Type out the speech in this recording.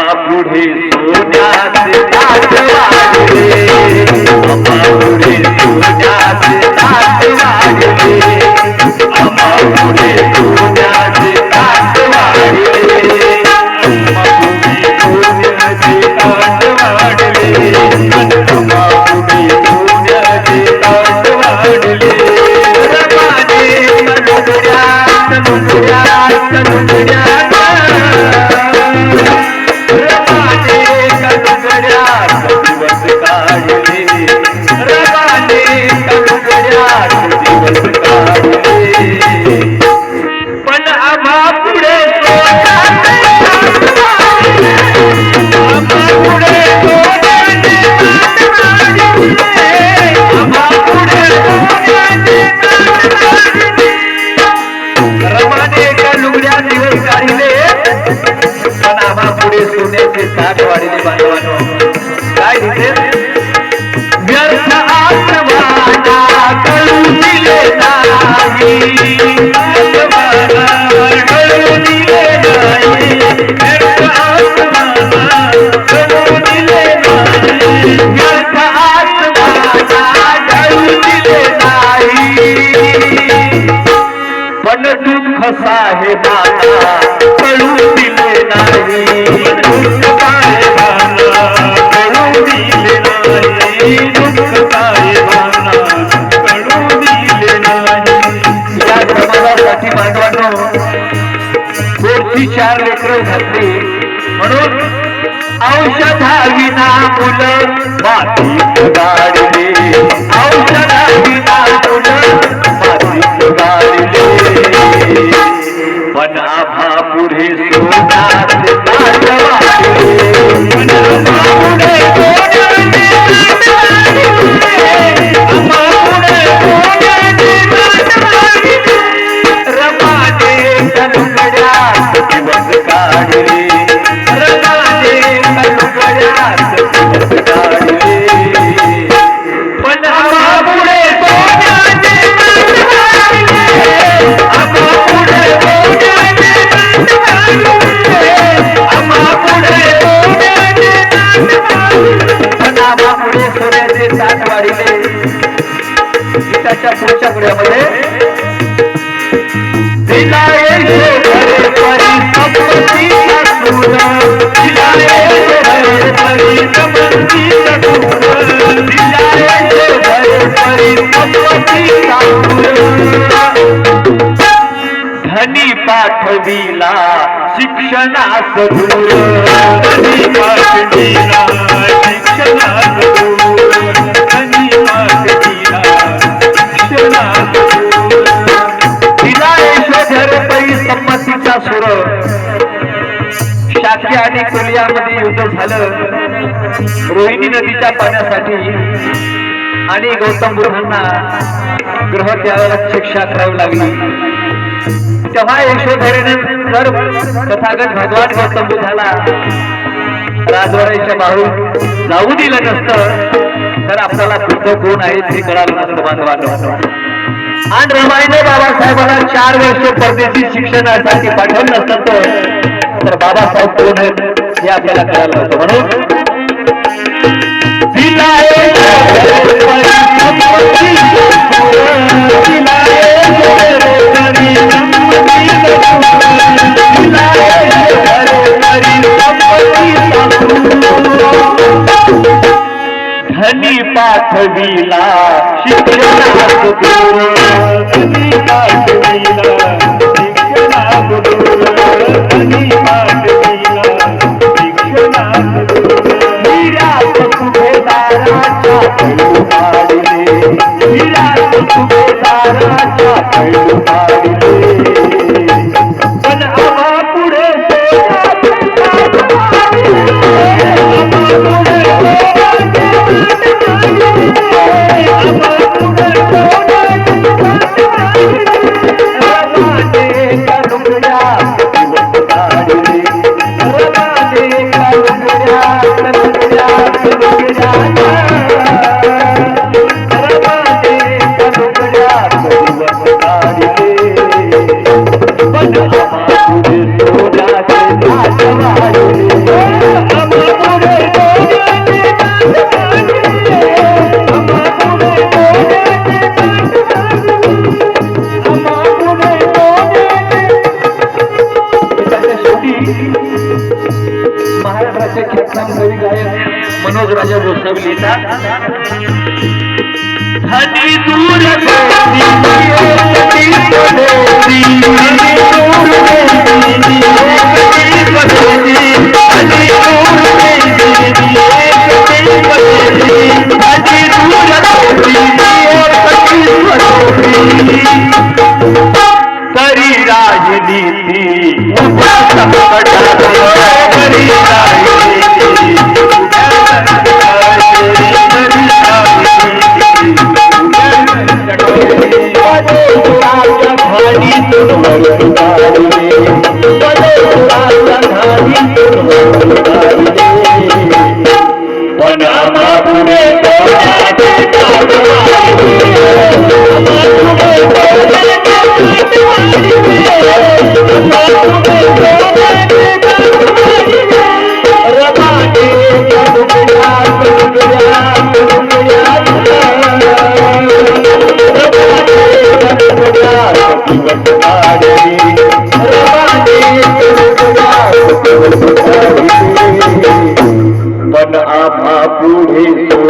पुढे सोन्याचे ताट वाढले, आम्हा पुढे सोन्याचे ताट वाढले, आम्हा पुढे सोन्याचे ताट वाढले, आम्हा पुढे सोन्याचे ताट वाढले, आम्हा पुढे सोन्याचे ताट वाढले. रमाने कलुगड्या कलुगड्या कलुगड्या पण आम्हा पुढे रमाने का लुगड्या दिवस काढले, पण आम्हा पुढे सोन्याचे ताट वाढले. बांधवांनो काय दिसे व्यर्थ आत्माना कळू दिले नाही, आत्माना कळू दिले नाही, व्यर्थ आत्माना कळू दिले नाही, व्यर्थ आत्माना कळू दिले नाही. पण दुःख साहेबांना कळू दिले नाही, दुःख साहेबांना कळू दिले नाही, दुःख साहेबांना कळू दिले नाही. या समाजासाठी बांधवांनो पोटची 4 लेकरं घातली, म्हणून औषधाविना मुलं मातीत गाडले, औषधाविना मुलं मातीत गाडले. पण आम्हा पुढे सोन्याचे ताट वाढले, पण आम्हा पुढे सोन्याचे ताट वाढले, आम्हा पुढे सोन्याचे ताट वाढले. रमाने कलुगड्यात दिवस काढले, रमाने कलुगड्यात दिवस काढले, पण आम्हा पुढे सोन्याचे ताट वाढले, आम्हा पुढे सोन्याचे ताट वाढले, आम्हा पुढे सोन्याचे ताट वाढले, पण आम्हा पुढे सोन्याचे ताट वाढले. गीताच्या पुढच्या पुढ्यामध्ये दिलाये घरे परी संपत्तीचा सूर, दिलाये घरे परी संपत्तीचा सूर, दिलाये घरे परी संपत्तीचा सूर. धनी पाठविला शिक्षणास दूर, धनी पाठविला शिक्षणास दूर, धनी पाठविला शिक्षणास दूर. संमतीचा सुर. शाक्य आणि कोलियामध्ये युद्ध झालं रोहिणी नदीच्या पाण्यासाठी, आणि गौतम बुद्धांना ग्रह त्यागाला शिक्षा करावी लागली. तेव्हा यशोधरेने जर तथागत भगवान गौतम बुद्धाला राजवाड्याच्या बाहेर जाऊ दिलं नसतं तर आपल्याला बुद्ध कोण आहे हे कळालं नसतं बांधवांनो. आणि रमाईने बाबासाहेबांना 4 वर्ष परदेशी शिक्षणासाठी पाठवलं नसतं तर बाबासाहेब कोण आहेत हे आपल्याला कळालं होतं. म्हणून धनी पाठविला शिक्षणास दूर, धनी पाठविला शिक्षणास दूर, धनी पाठविला शिक्षणास दूर. हिऱ्यात सुभेदाराच्या पैलू काढले, हिऱ्यात सुभेदाराच्या पैलू काढले, पण आम्हा पुढे सोन्याचे ताट वाढले, आम्हा पुढे कवी गायक मनोज राजा गोसावी लिहितात हनी दूर तरी राहिली ती पण आम्हा पुढे